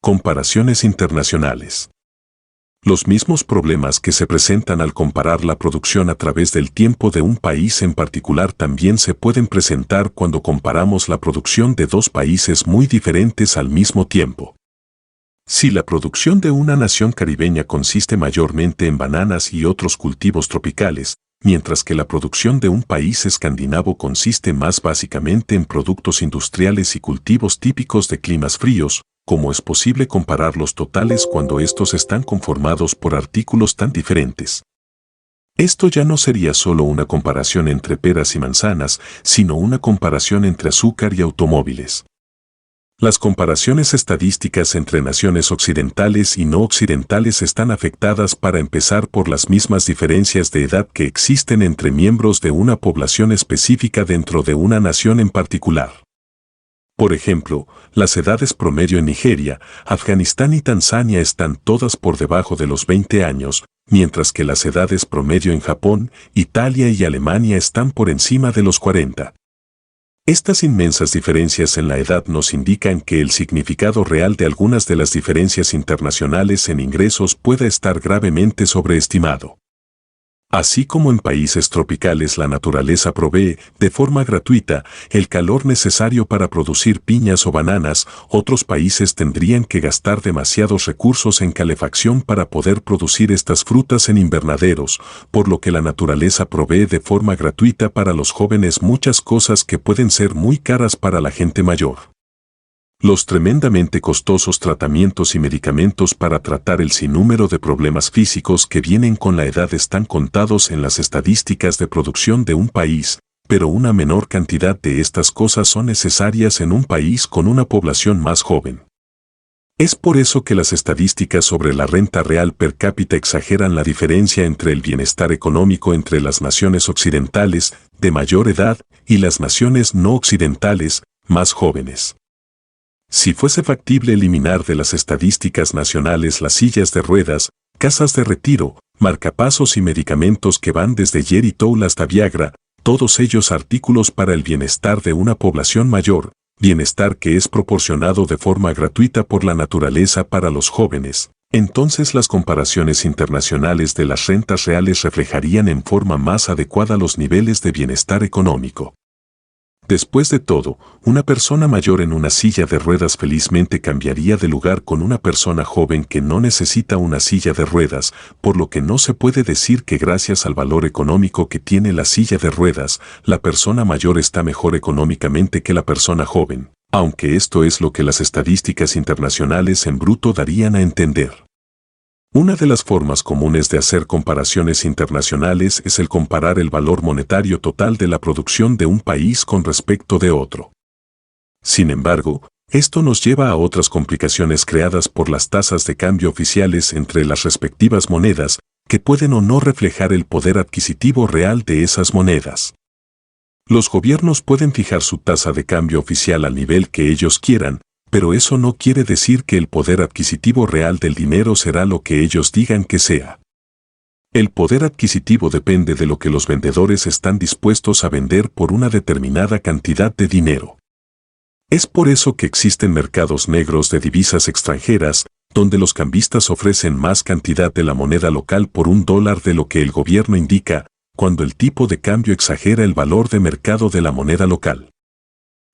Comparaciones internacionales. Los mismos problemas que se presentan al comparar la producción a través del tiempo de un país en particular también se pueden presentar cuando comparamos la producción de dos países muy diferentes al mismo tiempo. Si la producción de una nación caribeña consiste mayormente en bananas y otros cultivos tropicales, mientras que la producción de un país escandinavo consiste más básicamente en productos industriales y cultivos típicos de climas fríos, ¿cómo es posible comparar los totales cuando estos están conformados por artículos tan diferentes? Esto ya no sería solo una comparación entre peras y manzanas, sino una comparación entre azúcar y automóviles. Las comparaciones estadísticas entre naciones occidentales y no occidentales están afectadas para empezar por las mismas diferencias de edad que existen entre miembros de una población específica dentro de una nación en particular. Por ejemplo, las edades promedio en Nigeria, Afganistán y Tanzania están todas por debajo de los 20 años, mientras que las edades promedio en Japón, Italia y Alemania están por encima de los 40. Estas inmensas diferencias en la edad nos indican que el significado real de algunas de las diferencias internacionales en ingresos puede estar gravemente sobreestimado. Así como en países tropicales la naturaleza provee, de forma gratuita, el calor necesario para producir piñas o bananas, otros países tendrían que gastar demasiados recursos en calefacción para poder producir estas frutas en invernaderos, por lo que la naturaleza provee de forma gratuita para los jóvenes muchas cosas que pueden ser muy caras para la gente mayor. Los tremendamente costosos tratamientos y medicamentos para tratar el sinnúmero de problemas físicos que vienen con la edad están contados en las estadísticas de producción de un país, pero una menor cantidad de estas cosas son necesarias en un país con una población más joven. Es por eso que las estadísticas sobre la renta real per cápita exageran la diferencia entre el bienestar económico entre las naciones occidentales, de mayor edad, y las naciones no occidentales, más jóvenes. Si fuese factible eliminar de las estadísticas nacionales las sillas de ruedas, casas de retiro, marcapasos y medicamentos que van desde Geritol hasta Viagra, todos ellos artículos para el bienestar de una población mayor, bienestar que es proporcionado de forma gratuita por la naturaleza para los jóvenes, entonces las comparaciones internacionales de las rentas reales reflejarían en forma más adecuada los niveles de bienestar económico. Después de todo, una persona mayor en una silla de ruedas felizmente cambiaría de lugar con una persona joven que no necesita una silla de ruedas, por lo que no se puede decir que gracias al valor económico que tiene la silla de ruedas, la persona mayor está mejor económicamente que la persona joven, aunque esto es lo que las estadísticas internacionales en bruto darían a entender. Una de las formas comunes de hacer comparaciones internacionales es el comparar el valor monetario total de la producción de un país con respecto de otro. Sin embargo, esto nos lleva a otras complicaciones creadas por las tasas de cambio oficiales entre las respectivas monedas, que pueden o no reflejar el poder adquisitivo real de esas monedas. Los gobiernos pueden fijar su tasa de cambio oficial al nivel que ellos quieran, pero eso no quiere decir que el poder adquisitivo real del dinero será lo que ellos digan que sea. El poder adquisitivo depende de lo que los vendedores están dispuestos a vender por una determinada cantidad de dinero. Es por eso que existen mercados negros de divisas extranjeras, donde los cambistas ofrecen más cantidad de la moneda local por $1 de lo que el gobierno indica, cuando el tipo de cambio exagera el valor de mercado de la moneda local.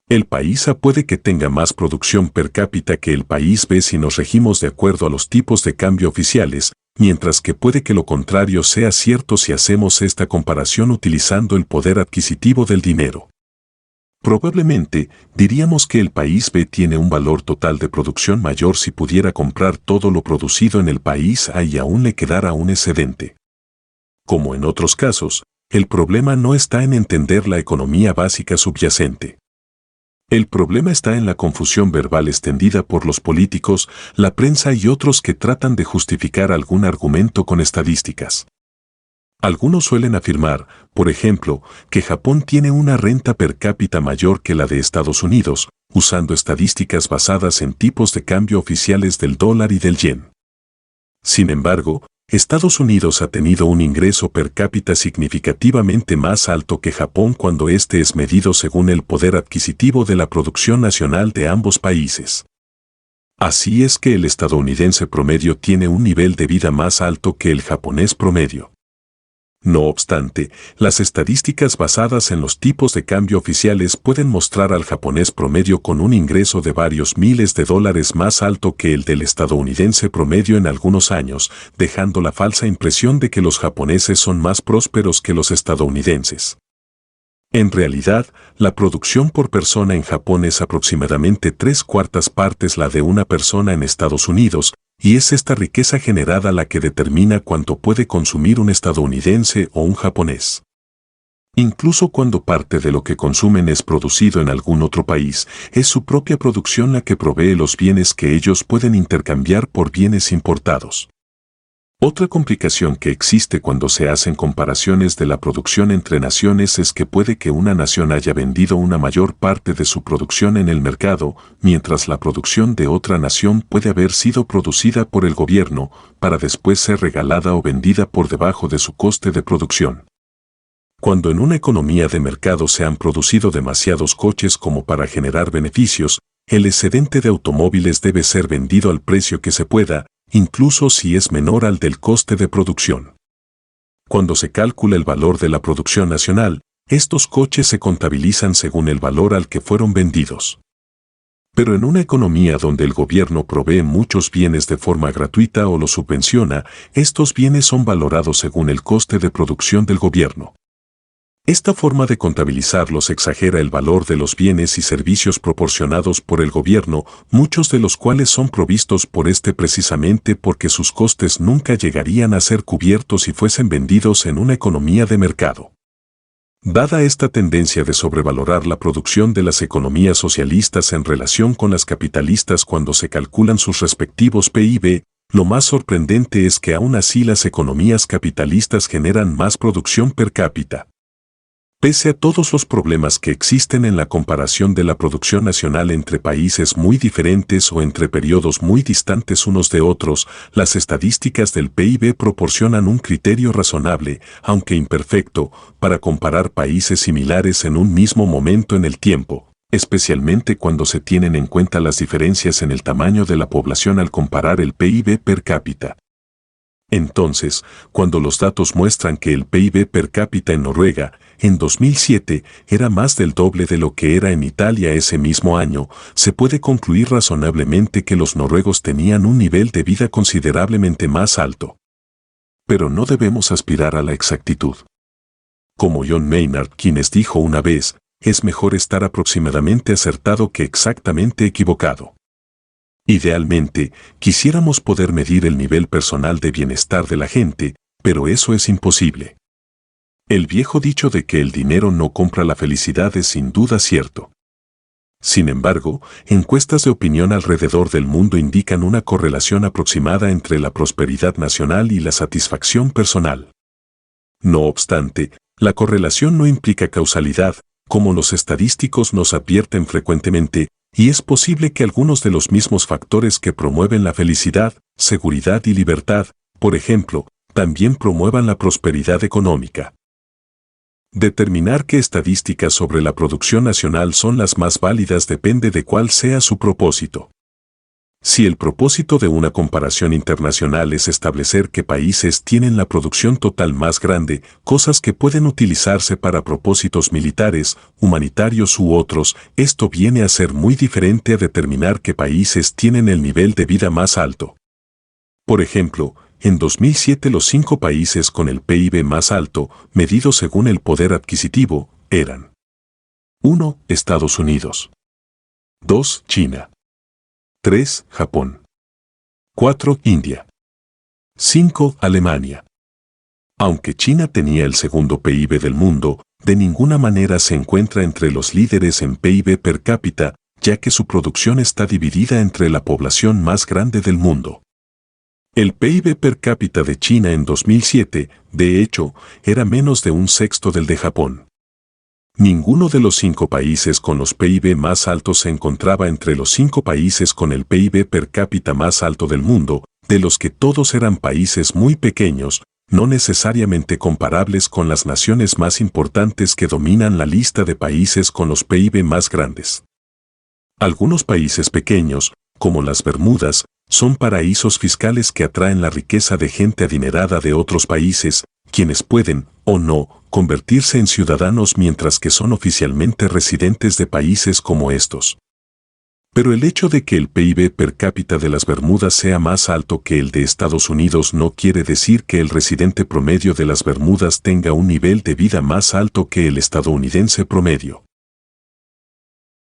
El país A puede que tenga más producción per cápita que el país B si nos regimos de acuerdo a los tipos de cambio oficiales, mientras que puede que lo contrario sea cierto si hacemos esta comparación utilizando el poder adquisitivo del dinero. Probablemente, diríamos que el país B tiene un valor total de producción mayor si pudiera comprar todo lo producido en el país A y aún le quedara un excedente. Como en otros casos, el problema no está en entender la economía básica subyacente. El problema está en la confusión verbal extendida por los políticos, la prensa y otros que tratan de justificar algún argumento con estadísticas. Algunos suelen afirmar, por ejemplo, que Japón tiene una renta per cápita mayor que la de Estados Unidos, usando estadísticas basadas en tipos de cambio oficiales del dólar y del yen. Sin embargo, Estados Unidos ha tenido un ingreso per cápita significativamente más alto que Japón cuando este es medido según el poder adquisitivo de la producción nacional de ambos países. Así es que el estadounidense promedio tiene un nivel de vida más alto que el japonés promedio. No obstante, las estadísticas basadas en los tipos de cambio oficiales pueden mostrar al japonés promedio con un ingreso de varios miles de dólares más alto que el del estadounidense promedio en algunos años, dejando la falsa impresión de que los japoneses son más prósperos que los estadounidenses. En realidad, la producción por persona en Japón es aproximadamente 3/4 partes la de una persona en Estados Unidos, y es esta riqueza generada la que determina cuánto puede consumir un estadounidense o un japonés. Incluso cuando parte de lo que consumen es producido en algún otro país, es su propia producción la que provee los bienes que ellos pueden intercambiar por bienes importados. Otra complicación que existe cuando se hacen comparaciones de la producción entre naciones es que puede que una nación haya vendido una mayor parte de su producción en el mercado, mientras la producción de otra nación puede haber sido producida por el gobierno, para después ser regalada o vendida por debajo de su coste de producción. Cuando en una economía de mercado se han producido demasiados coches como para generar beneficios, el excedente de automóviles debe ser vendido al precio que se pueda, incluso si es menor al del coste de producción. Cuando se calcula el valor de la producción nacional, estos coches se contabilizan según el valor al que fueron vendidos. Pero en una economía donde el gobierno provee muchos bienes de forma gratuita o los subvenciona, estos bienes son valorados según el coste de producción del gobierno. Esta forma de contabilizarlos exagera el valor de los bienes y servicios proporcionados por el gobierno, muchos de los cuales son provistos por este precisamente porque sus costes nunca llegarían a ser cubiertos si fuesen vendidos en una economía de mercado. Dada esta tendencia de sobrevalorar la producción de las economías socialistas en relación con las capitalistas cuando se calculan sus respectivos PIB, lo más sorprendente es que aún así las economías capitalistas generan más producción per cápita. Pese a todos los problemas que existen en la comparación de la producción nacional entre países muy diferentes o entre periodos muy distantes unos de otros, las estadísticas del PIB proporcionan un criterio razonable, aunque imperfecto, para comparar países similares en un mismo momento en el tiempo, especialmente cuando se tienen en cuenta las diferencias en el tamaño de la población al comparar el PIB per cápita. Entonces, cuando los datos muestran que el PIB per cápita en Noruega, en 2007, era más del doble de lo que era en Italia ese mismo año, se puede concluir razonablemente que los noruegos tenían un nivel de vida considerablemente más alto. Pero no debemos aspirar a la exactitud. Como John Maynard Keynes dijo una vez, es mejor estar aproximadamente acertado que exactamente equivocado. Idealmente, quisiéramos poder medir el nivel personal de bienestar de la gente, pero eso es imposible. El viejo dicho de que el dinero no compra la felicidad es sin duda cierto. Sin embargo, encuestas de opinión alrededor del mundo indican una correlación aproximada entre la prosperidad nacional y la satisfacción personal. No obstante, la correlación no implica causalidad, como los estadísticos nos advierten frecuentemente, y es posible que algunos de los mismos factores que promueven la felicidad, seguridad y libertad, por ejemplo, también promuevan la prosperidad económica. Determinar qué estadísticas sobre la producción nacional son las más válidas depende de cuál sea su propósito. Si el propósito de una comparación internacional es establecer qué países tienen la producción total más grande, cosas que pueden utilizarse para propósitos militares, humanitarios u otros, esto viene a ser muy diferente a determinar qué países tienen el nivel de vida más alto. Por ejemplo, en 2007 los 5 países con el PIB más alto, medido según el poder adquisitivo, eran 1. Estados Unidos. 2. China. 3. Japón. 4. India. 5. Alemania. Aunque China tenía el segundo PIB del mundo, de ninguna manera se encuentra entre los líderes en PIB per cápita, ya que su producción está dividida entre la población más grande del mundo. El PIB per cápita de China en 2007, de hecho, era menos de un sexto del de Japón. Ninguno de los 5 países con los PIB más altos se encontraba entre los 5 países con el PIB per cápita más alto del mundo, de los que todos eran países muy pequeños, no necesariamente comparables con las naciones más importantes que dominan la lista de países con los PIB más grandes. Algunos países pequeños, como las Bermudas, son paraísos fiscales que atraen la riqueza de gente adinerada de otros países, quienes pueden, o no, convertirse en ciudadanos mientras que son oficialmente residentes de países como estos. Pero el hecho de que el PIB per cápita de las Bermudas sea más alto que el de Estados Unidos no quiere decir que el residente promedio de las Bermudas tenga un nivel de vida más alto que el estadounidense promedio.